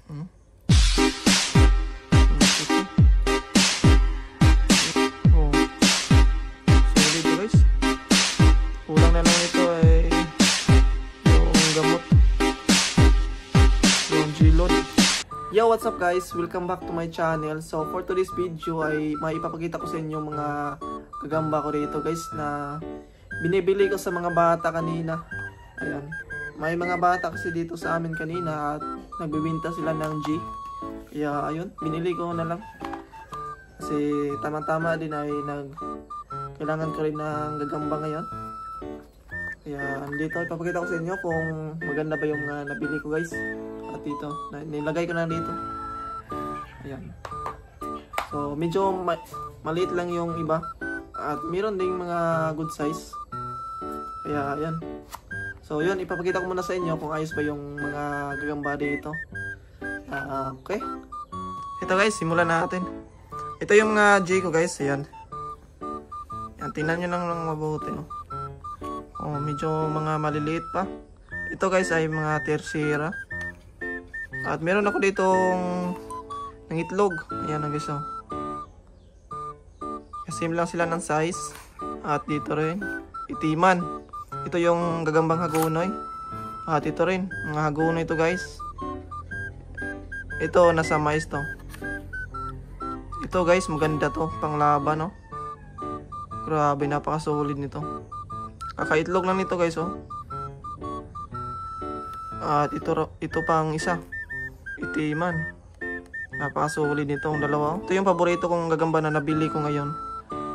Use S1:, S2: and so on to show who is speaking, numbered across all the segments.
S1: Hmm? Oh. Solid to guys. Kulang na lang ito ay yung gamot. Yung G-Load. Yo, what's up guys? Welcome back to my channel. So for today's video ay maipapakita ko sa inyo mga gagamba ko dito guys na binibili ko sa mga bata kanina. Ayan. May mga bata kasi dito sa amin kanina at nagbibinta sila ng G. Kaya ayun, binili ko na lang. Kasi tama-tama din ay kailangan ko rin ng gagamba ngayon. Kaya dito ipapakita ko sa inyo kung maganda ba yung nabili ko guys. At dito, nilagay ko na dito. Ayan. So medyo maliit lang yung iba. At meron ding mga good size. Kaya ayan. So yun, ipapakita ko muna sa inyo kung ayos ba yung mga gagamba dito. Okay. Ito guys, simulan natin. Ito yung G ko guys, ayan. Yan, tingnan nyo lang mabuti. Oh, medyo mga maliliit pa. Ito guys ay mga tersira. At meron ako ditong ng itlog. Ayan guys, oh. Same lang sila ng size. At dito rin, itiman. Ito yung gagambang hagunoy. At ito rin, mga hagunoy ito guys. Ito, nasa mais to. Ito guys, maganda to, panglaban no. Grabe, napakasulit nito. Kakaitlog lang nito guys oh. At ito pang isa, itiman. Napakasulit nito ang dalawa. Ito yung paborito kong gagamba na nabili ko ngayon.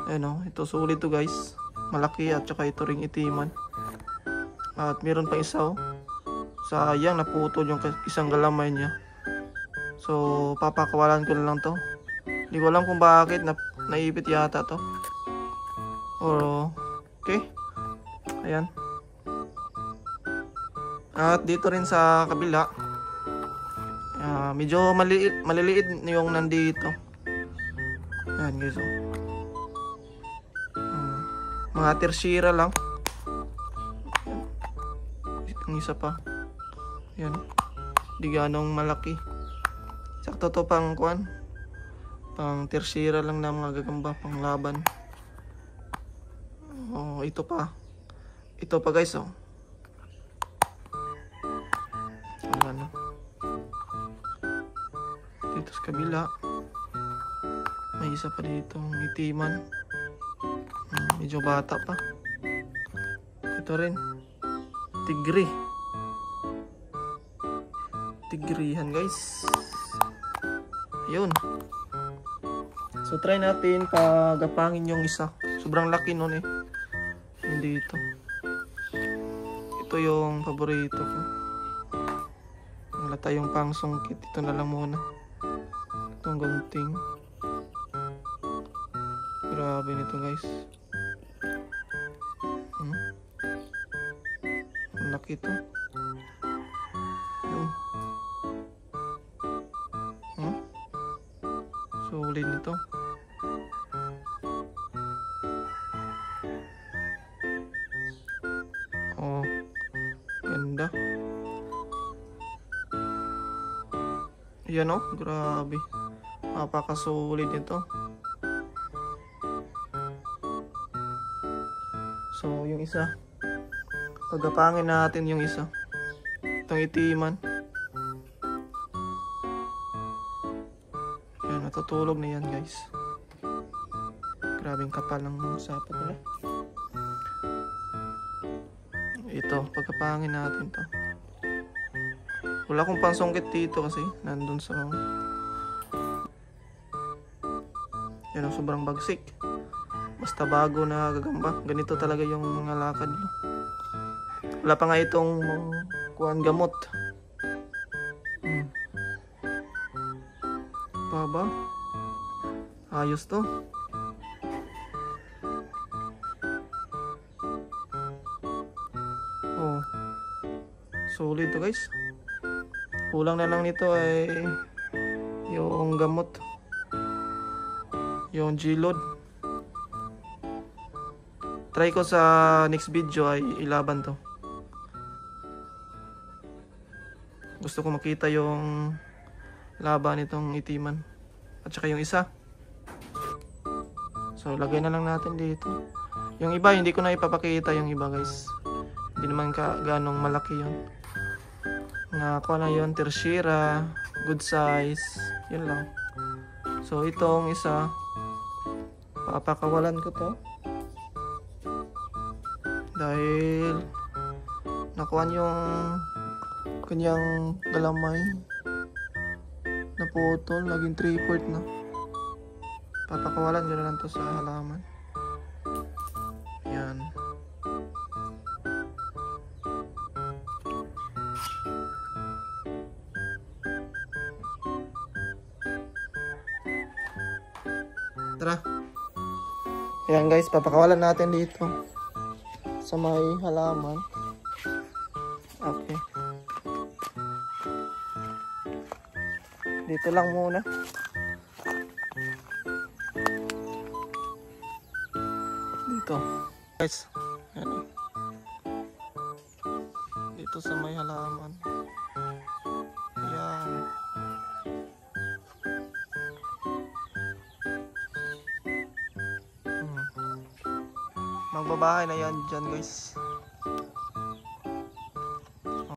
S1: Ayan oh, ito sulit to guys. Malaki at saka ito ring itiman. At meron pa isa oh. Sayang, naputol yung isang galamay niya. So papakawalan ko na lang to. Hindi ko alam kung bakit naipit yata to. Or okay. Ayan. At dito rin sa kabila, medyo maliliit yung nandito. Ayan guys oh. Mga tersira lang. Ang isa pa. Ayan. Di ganong malaki. Sakto to pang kuan. Pang tersira lang na mga gagamba. Pang laban. Oh, ito pa. Ito pa guys oh. Ayan. Dito sa kabila. May isa pa dito. Itiman. Medyo bata pa. Ito rin. Tigri. Tigrihan guys. Ayun. So try natin pagapangin yung isa. Sobrang laki nun eh. Hindi ito. Ito yung paborito ko. Wala tayong pangsungkit. Ito na lang muna. Itong gunting. Grabe nito guys. Laki ito. Yun. Sulit nito. Oh, ganda. Yan oh, grabe. Napakasulit nito. So, yung isa. Pagapangin natin yung isa. Itong itiman. Ayan, natutulog na yan guys. Grabing kapal ng sapat nila. Ito, pagapangin natin to. Wala akong pangsungkit dito kasi nandun sa yan ang sobrang bagsik. Basta bago na gagamba. Ganito talaga yung mga lakad nyo. Wala pa nga itong kuhan gamot. Baba. Ayos to. Oh. Solid to guys. Kulang na lang nito ay yung gamot. Yung G-Load. Try ko sa next video ay ilaban to. Gusto ko makita yung laban itong itiman. At saka yung isa. So lagay na lang natin dito. Yung iba hindi ko na ipapakita yung iba guys. Hindi naman ganong malaki yun. Ako na yun, tertiara, good size. Yun lang. So itong isa, papakawalan ko to. Dahil nakuhan yung kanyang galamay. Naputol, naging 3/4 na. Papakawalan ko na lang to sa halaman. Yan. Tara. Ayan guys, papakawalan natin dito sa may halaman. Okay. Dito lang muna. Dito. Guys, ayan. Dito sa may halaman. Ayan. Magbabahay na yan dyan guys.